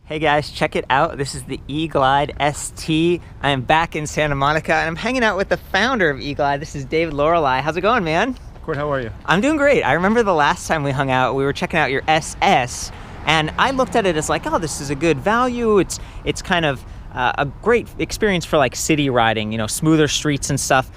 Hey guys, check it out. This is the E-Glide ST. I am back in Santa Monica and I'm hanging out with the founder of E-Glide. This is David Lorelei. How's it going, man? Court, how are you? I'm doing great. I remember the last time we hung out, we were checking out your SS and I looked at it as like, oh, this is a good value. It's kind of a great experience for like city riding, you know, smoother streets and stuff.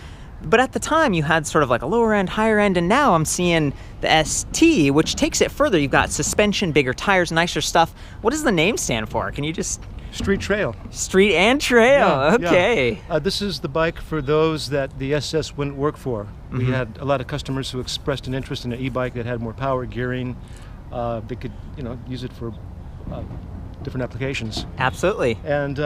But at the time you had sort of like a lower end, higher end, and now I'm seeing the ST, which takes it further. You've got suspension, bigger tires, nicer stuff. What does the name stand for? Can you just... Street Trail. Street and Trail, yeah, okay. Yeah. This is the bike for those that the SS wouldn't work for. Mm-hmm. We had a lot of customers who expressed an interest in an e-bike that had more power, gearing. They could, you know, use it for different applications. Absolutely. And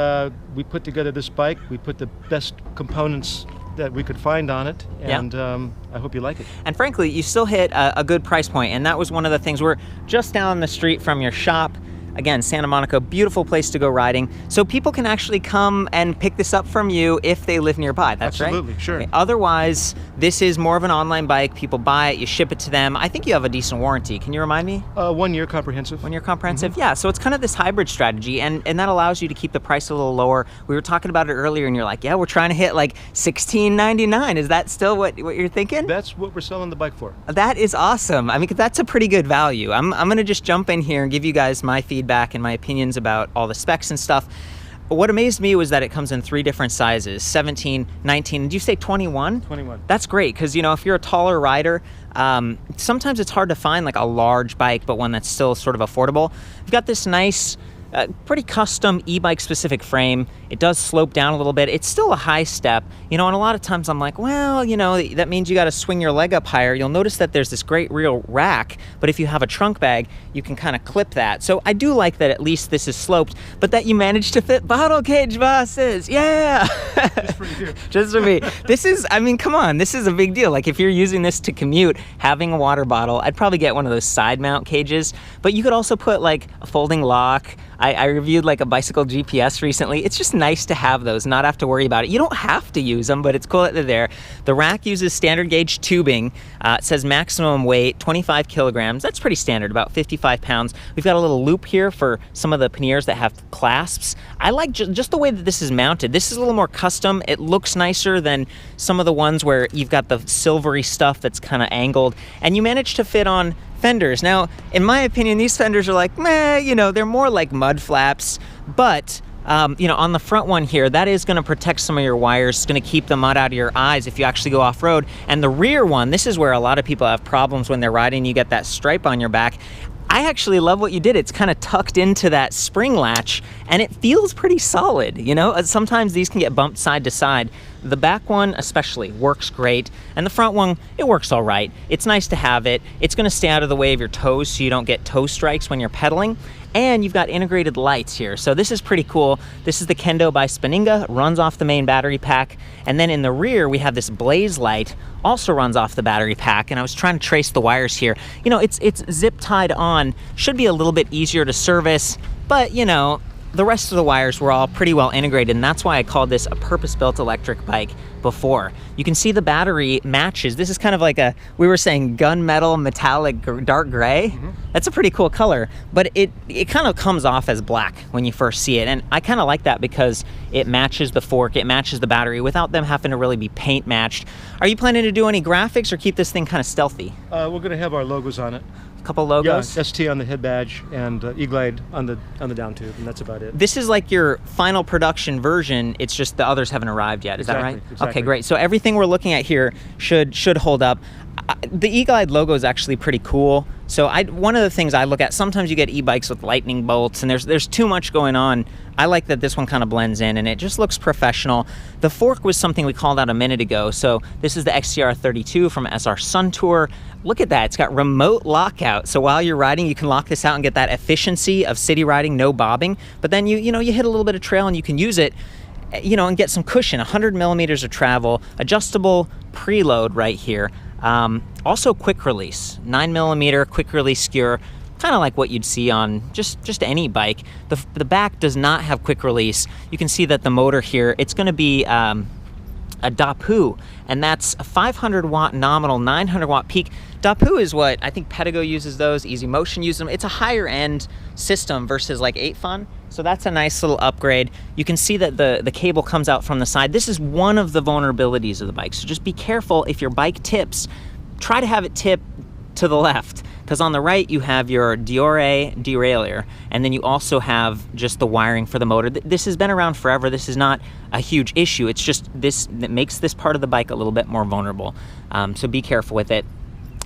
we put together this bike. We put the best components that we could find on it, and I hope you like it. And frankly, you still hit a good price point, and that was one of the things. We're just down the street from your shop. Again, Santa Monica, beautiful place to go riding. So people can actually come and pick this up from you if they live nearby, that's right? Absolutely, sure. Okay. Otherwise, this is more of an online bike. People buy it, you ship it to them. I think you have a decent warranty. Can you remind me? 1 year comprehensive. 1 year comprehensive, Mm-hmm. yeah. So it's kind of this hybrid strategy, and that allows you to keep the price a little lower. We were talking about it earlier, and you're like, yeah, we're trying to hit like $16.99. Is that still what you're thinking? That's what we're selling the bike for. That is awesome. I mean, that's a pretty good value. I'm going to just jump in here and give you guys my feedback and my opinions about all the specs and stuff. What amazed me was that it comes in 3 different sizes, 17, 19, did you say 21? 21. That's great, because, you know, if you're a taller rider, sometimes it's hard to find like a large bike, but one that's still sort of affordable. You've got this nice, pretty custom e-bike specific frame. It does slope down a little bit. It's still a high step, you know, and a lot of times I'm like, well, you know, that means you got to swing your leg up higher. You'll notice that there's this great real rack, but if you have a trunk bag, you can kind of clip that. So I do like that at least this is sloped, but that you managed to fit bottle cage bosses. Yeah. Just for you. Just for me. This is, I mean, come on, this is a big deal. Like if you're using this to commute, having a water bottle, I'd probably get one of those side mount cages, but you could also put like a folding lock. I reviewed like a bicycle GPS recently. It's just nice to have those, not have to worry about it. You don't have to use them, but it's cool that they're there. The rack uses standard gauge tubing. It says maximum weight, 25 kilograms. That's pretty standard, about 55 pounds. We've got a little loop here for some of the panniers that have clasps. I like just the way that this is mounted. This is a little more custom. It looks nicer than some of the ones where you've got the silvery stuff that's kind of angled. And you manage to fit on fenders. Now, in my opinion, these fenders are like, meh, you know, they're more like mud flaps, but you know, on the front one here, that is going to protect some of your wires. It's going to keep the mud out of your eyes if you actually go off-road. And the rear one, this is where a lot of people have problems when they're riding. You get that stripe on your back. I actually love what you did. It's kind of tucked into that spring latch, and it feels pretty solid, you know? Sometimes these can get bumped side to side. The back one especially works great, and the front one, it works all right. It's nice to have it. It's gonna stay out of the way of your toes so you don't get toe strikes when you're pedaling, and you've got integrated lights here. So this is pretty cool. This is the Kendo by Spinninga, runs off the main battery pack, and then in the rear we have this blaze light, also runs off the battery pack, and I was trying to trace the wires here. You know, it's zip tied on, should be a little bit easier to service, but you know, the rest of the wires were all pretty well integrated, and that's why I called this a purpose-built electric bike before. You can see the battery matches. This is kind of like a, we were saying gunmetal metallic dark gray. Mm-hmm. That's a pretty cool color, but it kind of comes off as black when you first see it, and I kind of like that because it matches the fork, it matches the battery without them having to really be paint matched. Are you planning to do any graphics or keep this thing kind of stealthy? We're going to have our logos on it. Couple logos? Yeah, ST on the head badge and E-Glide on the down tube, and that's about it. This is like your final production version. It's just the others haven't arrived yet. Is that right? Exactly. Okay, great. So everything we're looking at here should hold up. The E-Glide logo is actually pretty cool. So one of the things I look at, sometimes you get e-bikes with lightning bolts and there's too much going on. I like that this one kind of blends in and it just looks professional. The fork was something we called out a minute ago. So this is the XTR32 from SR Sun Tour. Look at that, it's got remote lockout. So while you're riding, you can lock this out and get that efficiency of city riding, no bobbing. But then you hit a little bit of trail and you can use it, you know, and get some cushion, 100 millimeters of travel, adjustable preload right here. Also quick release, 9mm quick release skewer, kind of like what you'd see on just any bike. The back does not have quick release. You can see that the motor here, it's going to be a Dapu, and that's a 500 watt nominal, 900 watt peak. Dapu is what I think Pedigo uses those, Easy Motion uses them. It's a higher end system versus like 8Fun. So that's a nice little upgrade. You can see that the cable comes out from the side. This is one of the vulnerabilities of the bike. So just be careful if your bike tips, try to have it tip to the left, because on the right you have your Diore derailleur, and then you also have just the wiring for the motor. This has been around forever. This is not a huge issue. It's just this that makes this part of the bike a little bit more vulnerable. So be careful with it.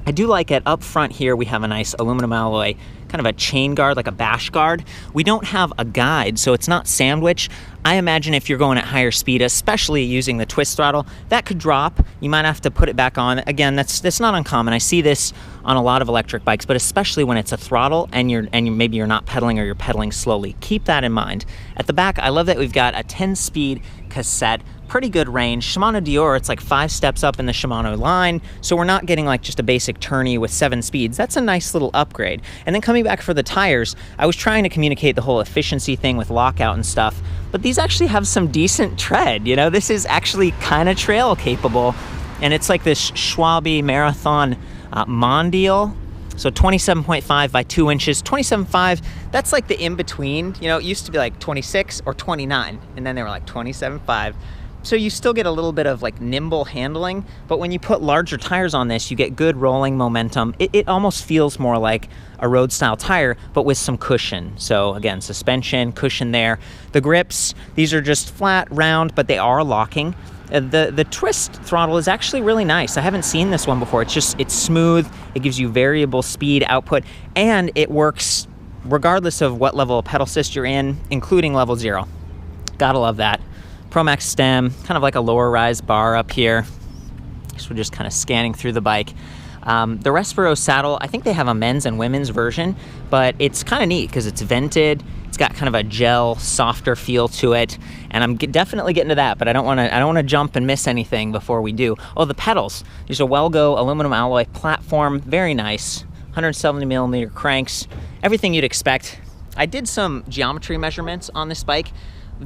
I do like it up front here. We have a nice aluminum alloy, kind of a chain guard, like a bash guard. We don't have a guide, so it's not sandwich. I imagine if you're going at higher speed, especially using the twist throttle, that could drop. You might have to put it back on. Again, that's not uncommon. I see this on a lot of electric bikes, but especially when it's a throttle and maybe you're not pedaling or you're pedaling slowly. Keep that in mind. At the back, I love that we've got a 10-speed cassette. Pretty good range. Shimano Dior, it's like 5 steps up in the Shimano line, so we're not getting like just a basic tourney with 7 speeds. That's a nice little upgrade. And then coming back for the tires, I was trying to communicate the whole efficiency thing with lockout and stuff, but these actually have some decent tread. You know, this is actually kind of trail capable, and it's like this Schwalbe Marathon Mondial. So 27.5 by 2 inches, 27.5, that's like the in-between. You know, it used to be like 26 or 29, and then they were like 27.5. So you still get a little bit of like nimble handling, but when you put larger tires on this, you get good rolling momentum. It almost feels more like a road style tire, but with some cushion. So again, suspension, cushion there. The grips, these are just flat, round, but they are locking. The twist throttle is actually really nice. I haven't seen this one before. It's smooth, it gives you variable speed output, and it works regardless of what level of pedal assist you're in, including level 0. Gotta love that. ProMax stem, kind of like a lower rise bar up here. So we're just kind of scanning through the bike. The Respiro saddle, I think they have a men's and women's version, but it's kind of neat because it's vented. It's got kind of a gel, softer feel to it, and I'm definitely getting to that. But I don't want to jump and miss anything before we do. Oh, the pedals. There's a Wellgo aluminum alloy platform, very nice. 170 millimeter cranks, everything you'd expect. I did some geometry measurements on this bike.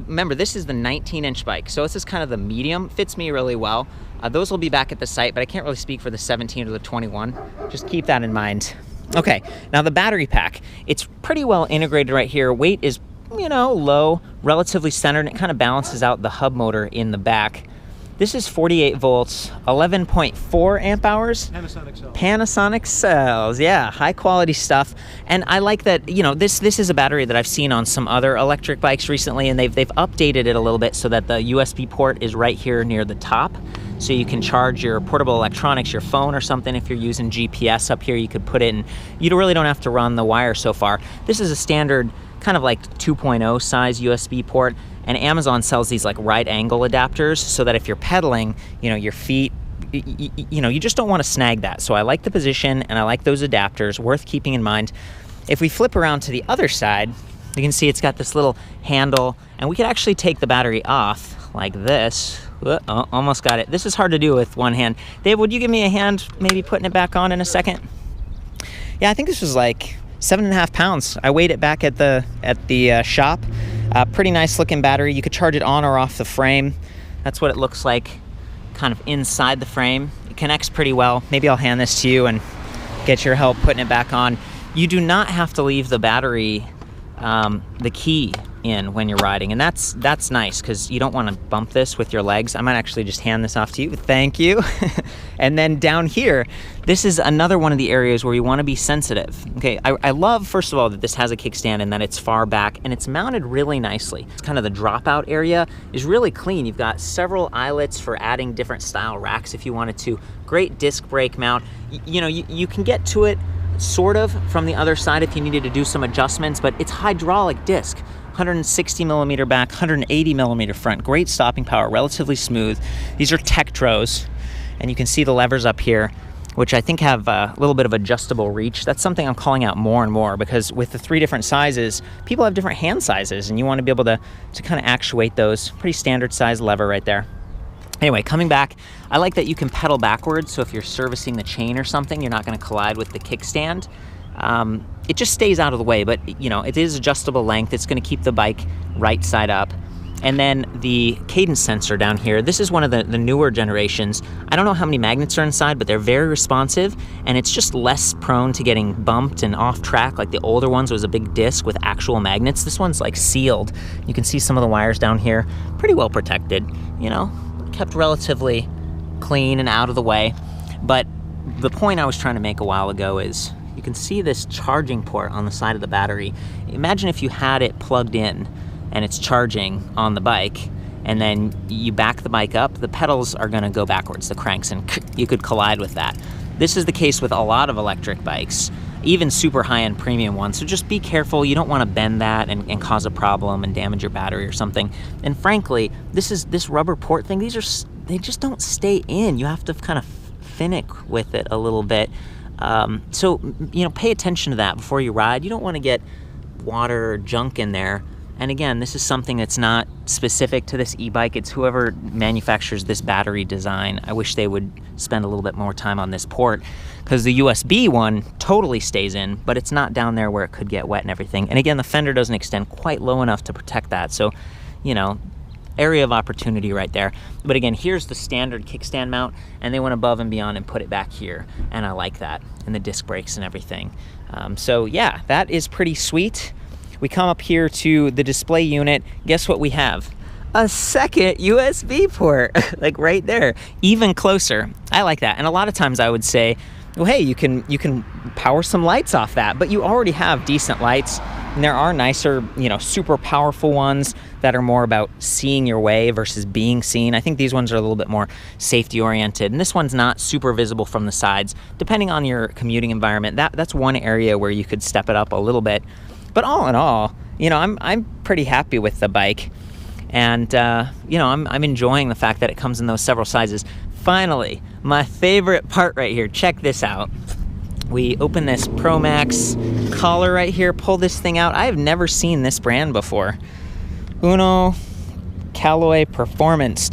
Remember, this is the 19-inch bike, so this is kind of the medium. Fits me really well. Those will be back at the site, but I can't really speak for the 17 or the 21. Just keep that in mind. Okay, now the battery pack. It's pretty well integrated right here. Weight is, you know, low, relatively centered, and it kind of balances out the hub motor in the back. This is 48 volts, 11.4 amp hours. Panasonic cells. Panasonic cells, yeah, high quality stuff. And I like that, you know, this is a battery that I've seen on some other electric bikes recently, and they've updated it a little bit so that the USB port is right here near the top. So you can charge your portable electronics, your phone or something. If you're using GPS up here, you could put it in. You really don't have to run the wire so far. This is a standard kind of like 2.0 size USB port. And Amazon sells these like right angle adapters so that if you're pedaling, you know, your feet, you know, you just don't want to snag that. So I like the position and I like those adapters, worth keeping in mind. If we flip around to the other side, you can see it's got this little handle, and we could actually take the battery off like this. Oh, almost got it. This is hard to do with one hand. Dave, would you give me a hand maybe putting it back on in a second? Yeah, I think this was like 7.5 pounds. I weighed it back at the shop. Pretty nice looking battery. You could charge it on or off the frame. That's what it looks like kind of inside the frame. It connects pretty well. Maybe I'll hand this to you and get your help putting it back on. You do not have to leave the battery, the key in when you're riding, and that's nice because you don't want to bump this with your legs. I might actually just hand this off to you. Thank you. And then down here, this is another one of the areas where you want to be sensitive. Okay, I love, first of all, that this has a kickstand and that it's far back and it's mounted really nicely. It's kind of the dropout area is really clean. You've got several eyelets for adding different style racks if you wanted to. Great disc brake mount. You know, you can get to it sort of from the other side if you needed to do some adjustments, but it's hydraulic disc. 160 millimeter back, 180 millimeter front. Great stopping power, relatively smooth. These are Tektros, and you can see the levers up here, which I think have a little bit of adjustable reach. That's something I'm calling out more and more, because with the 3 different sizes, people have different hand sizes, and you want to be able to kind of actuate those. Pretty standard size lever right there. Anyway, coming back, I like that you can pedal backwards, so if you're servicing the chain or something, you're not going to collide with the kickstand. It just stays out of the way, but you know, it is adjustable length. It's going to keep the bike right side up. And then the cadence sensor down here, this is one of the newer generations. I don't know how many magnets are inside, but they're very responsive, and it's just less prone to getting bumped and off track. Like the older ones was a big disc with actual magnets. This one's like sealed. You can see some of the wires down here, pretty well protected, you know, kept relatively clean and out of the way. But the point I was trying to make a while ago is you can see this charging port on the side of the battery. Imagine if you had it plugged in and it's charging on the bike, and then you back the bike up, the pedals are gonna go backwards, the cranks, and you could collide with that. This is the case with a lot of electric bikes, even super high-end premium ones, so just be careful. You don't wanna bend that and cause a problem and damage your battery or something. And frankly, this rubber port thing, they just don't stay in. You have to kind of finick with it a little bit. So, you know, pay attention to that before you ride. You don't wanna get water or junk in there. And again, this is something that's not specific to this e-bike. It's whoever manufactures this battery design. I wish they would spend a little bit more time on this port, because the USB one totally stays in, but it's not down there where it could get wet and everything. And again, the fender doesn't extend quite low enough to protect that. So, you know, area of opportunity right there. But again, here's the standard kickstand mount, and they went above and beyond and put it back here. And I like that, and the disc brakes and everything. So yeah, that is pretty sweet. We come up here to the display unit. Guess what we have? A second USB port, like right there, even closer. I like that. And a lot of times I would say, well, hey, you can power some lights off that, but you already have decent lights. And there are nicer, you know, super powerful ones that are more about seeing your way versus being seen. I think these ones are a little bit more safety oriented, and this one's not super visible from the sides. Depending on your commuting environment, that's one area where you could step it up a little bit. But all in all, you know, I'm pretty happy with the bike, and you know, I'm enjoying the fact that it comes in those several sizes. Finally, my favorite part right here. Check this out. We open this Pro Max collar right here, pull this thing out. I have never seen this brand before. Uno Caloi Performance.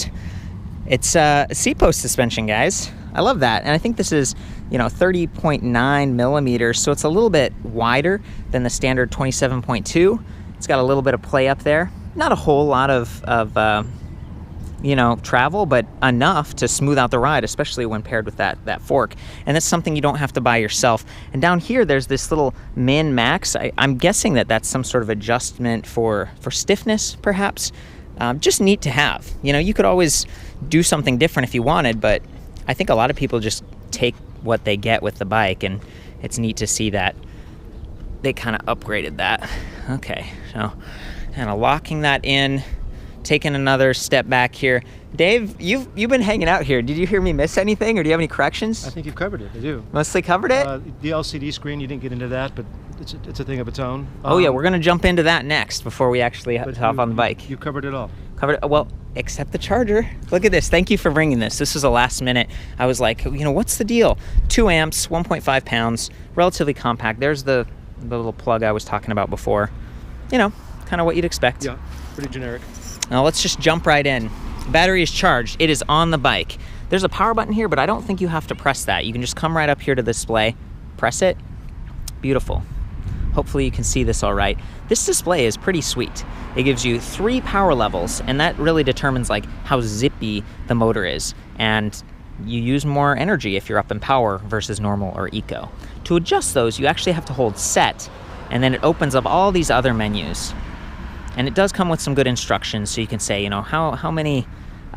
It's a seat post suspension, guys. I love that. And I think this is, you know, 30.9 millimeters, so it's a little bit wider than the standard 27.2. It's got a little bit of play up there. Not a whole lot of you know, travel, but enough to smooth out the ride, especially when paired with that fork. And that's something you don't have to buy yourself. And down here, there's this little min max. I'm guessing that that's some sort of adjustment for stiffness, perhaps. Just neat to have. You know, you could always do something different if you wanted, but I think a lot of people just take what they get with the bike, and it's neat to see that they kind of upgraded that. Okay, so kind of locking that in, taking another step back here. Dave, you've been hanging out here. Did you hear me miss anything, or do you have any corrections? I think you've covered it. I do. Mostly covered it? The LCD screen, you didn't get into that, but it's a thing of its own. Oh yeah, we're gonna jump into that next before we actually hop on the bike. You covered it all. Covered it, well, except the charger. Look at this. Thank you for bringing this. This was a last minute. I was like, you know, what's the deal? 2 amps, 1.5 pounds, relatively compact. There's the little plug I was talking about before. You know, kind of what you'd expect. Yeah, pretty generic. Now let's just jump right in. Battery is charged. It is on the bike. There's a power button here, but I don't think you have to press that. You can just come right up here to the display, press it. Beautiful. Hopefully you can see this all right. This display is pretty sweet. It gives you 3 power levels, and that really determines like how zippy the motor is. And you use more energy if you're up in power versus normal or eco. To adjust those, you actually have to hold set, and then it opens up all these other menus. And it does come with some good instructions, so you can say, you know, how many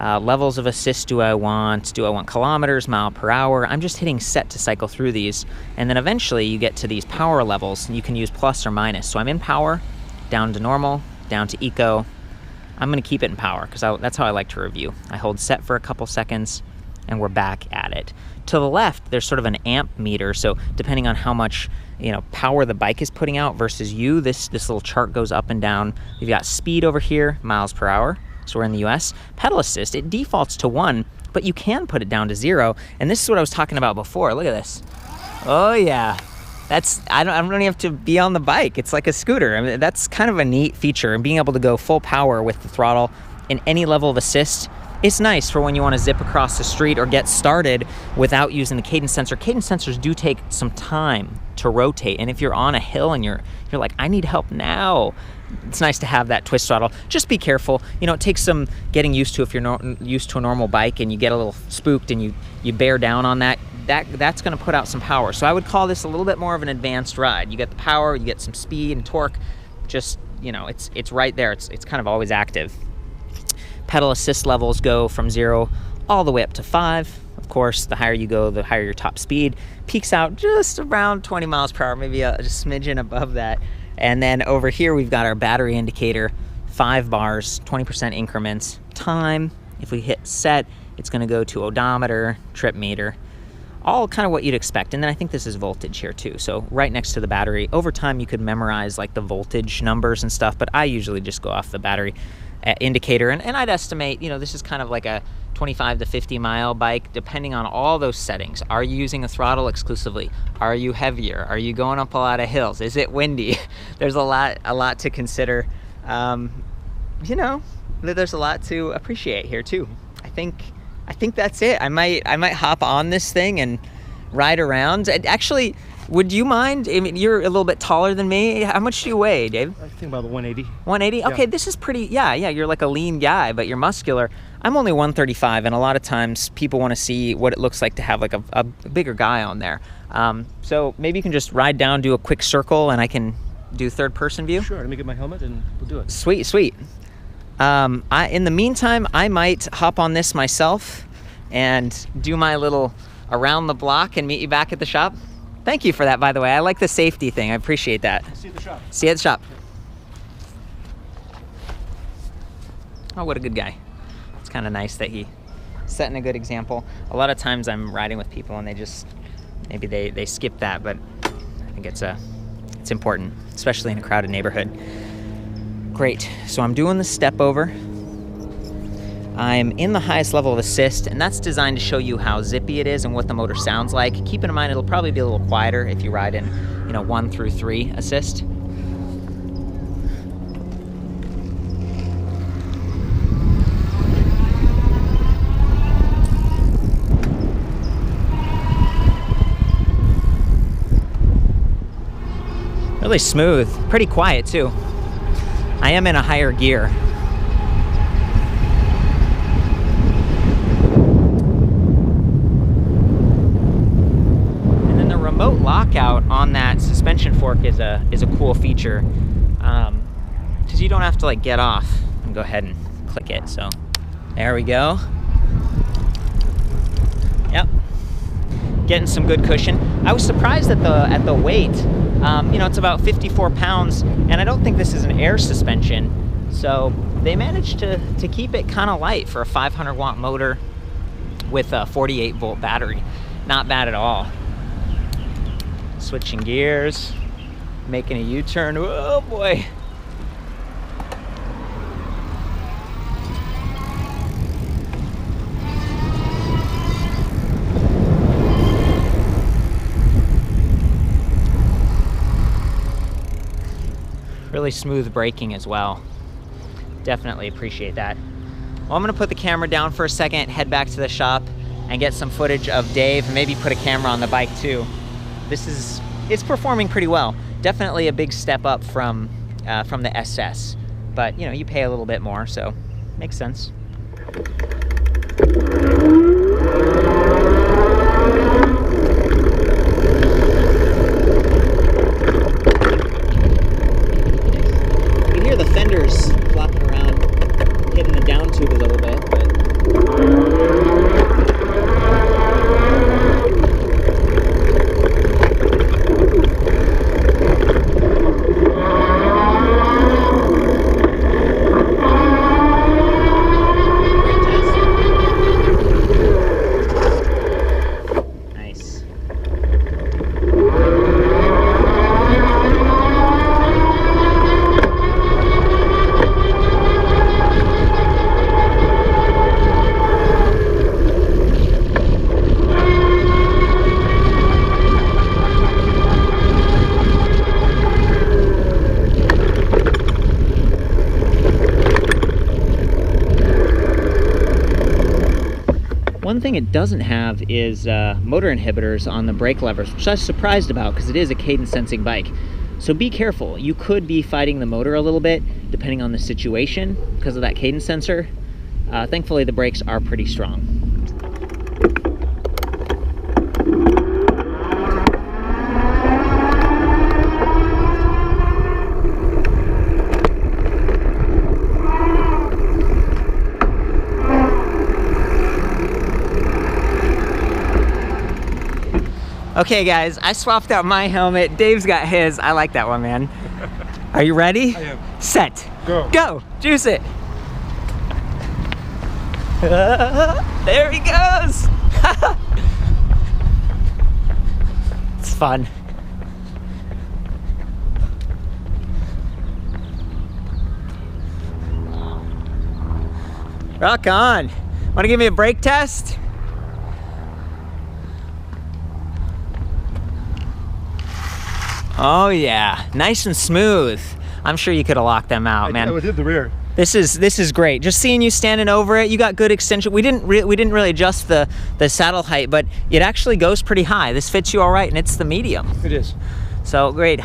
levels of assist do I want? Do I want kilometers, mile per hour? I'm just hitting set to cycle through these. And then eventually you get to these power levels, and you can use plus or minus. So I'm in power, down to normal, down to eco. I'm gonna keep it in power, because that's how I like to review. I hold set for a couple seconds, and we're back at it. To the left, there's sort of an amp meter, so depending on how much, you know, power the bike is putting out versus you, this little chart goes up and down. We've got speed over here, miles per hour, so we're in the US. Pedal assist, it defaults to 1, but you can put it down to 0, and this is what I was talking about before. Look at this. Oh yeah, I don't even have to be on the bike. It's like a scooter. I mean, that's kind of a neat feature, and being able to go full power with the throttle in any level of assist It's nice for when you want to zip across the street or get started without using the cadence sensor. Cadence sensors do take some time to rotate, and if you're on a hill and you're like, I need help now, it's nice to have that twist throttle. Just be careful. You know, it takes some getting used to if you're not used to a normal bike and you get a little spooked and you bear down on that's going to put out some power. So I would call this a little bit more of an advanced ride. You get the power, you get some speed and torque. Just, you know, it's right there. It's kind of always active. Pedal assist levels go from 0 all the way up to 5. Of course, the higher you go, the higher your top speed. Peaks out just around 20 miles per hour, maybe a smidgen above that. And then over here, we've got our battery indicator, 5 bars, 20% increments. Time, if we hit set, it's gonna go to odometer, trip meter, all kind of what you'd expect. And then I think this is voltage here too. So right next to the battery. Over time, you could memorize like the voltage numbers and stuff, but I usually just go off the battery indicator. And I'd estimate, you know, this is kind of like a 25 to 50 mile bike, depending on all those settings. Are you using a throttle exclusively? Are you heavier? Are you going up a lot of hills? Is it windy? There's a lot to consider. You know, there's a lot to appreciate here too. I think that's it. I might hop on this thing and ride around. Actually, would you mind? I mean, you're a little bit taller than me. How much do you weigh, Dave? I think about 180. 180? Yeah. Okay, this is pretty, yeah, you're like a lean guy, but you're muscular. I'm only 135, and a lot of times people want to see what it looks like to have like a bigger guy on there. So maybe you can just ride down, do a quick circle, and I can do third person view? Sure, let me get my helmet and we'll do it. Sweet. In the meantime, I might hop on this myself and do my little around the block and meet you back at the shop. Thank you for that, by the way. I like the safety thing. I appreciate that. See you at the shop. See you at the shop. Oh, what a good guy. It's kind of nice that he's setting a good example. A lot of times I'm riding with people and they just, maybe they skip that, but I think it's important, especially in a crowded neighborhood. Great, so I'm doing the step over. I'm in the highest level of assist, and that's designed to show you how zippy it is and what the motor sounds like. Keep in mind, it'll probably be a little quieter if you ride in, 1 through 3 assist. Really smooth, pretty quiet too. I am in a higher gear. And then the remote lockout on that suspension fork is a cool feature, because you don't have to like get off and go ahead and click it. So there we go. Yep, getting some good cushion. I was surprised at the weight. It's about 54 pounds, and I don't think this is an air suspension, so they managed to keep it kind of light for a 500 watt motor with a 48 volt battery. Not bad at all. Switching gears, making a U-turn. Oh boy. Really smooth braking as well. Definitely appreciate that. Well, I'm gonna put the camera down for a second, head back to the shop, and get some footage of Dave, and maybe put a camera on the bike too. It's performing pretty well. Definitely a big step up from the SS, but you pay a little bit more, so makes sense. The fenders flopping around, hitting the down tube a little bit, but great test. One thing it doesn't have is motor inhibitors on the brake levers, which I was surprised about because it is a cadence sensing bike. So be careful. You could be fighting the motor a little bit depending on the situation because of that cadence sensor. Thankfully, the brakes are pretty strong. Okay guys, I swapped out my helmet. Dave's got his. I like that one, man. Are you ready? I am. Set. Go. Go. Juice it. There he goes. It's fun. Rock on. Want to give me a brake test? Oh yeah, nice and smooth. I'm sure you could have locked them out, man. I did the rear. This is great. Just seeing you standing over it, you got good extension. We didn't really adjust the saddle height, but it actually goes pretty high. This fits you all right, and it's the medium. It is. So great.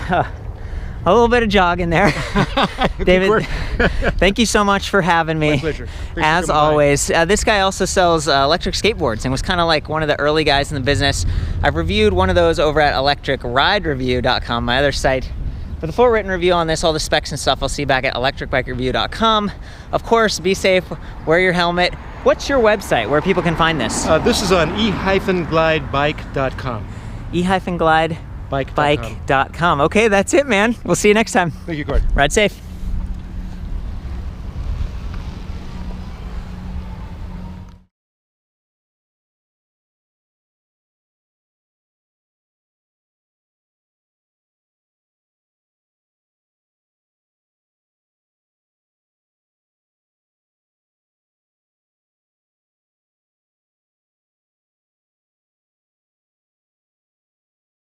A little bit of jog in there. David, thank you so much for having me. My pleasure. As always. This guy also sells electric skateboards and was kind of like one of the early guys in the business. I've reviewed one of those over at ElectricReview.com, my other site. For the full written review on this, all the specs and stuff, I'll see you back at ElectricBikeReview.com. Of course, be safe, wear your helmet. What's your website where people can find this? This is on e-glidebike.com. e-glidebike.com. Okay, that's it, man. We'll see you next time. Thank you, Gord. Ride safe.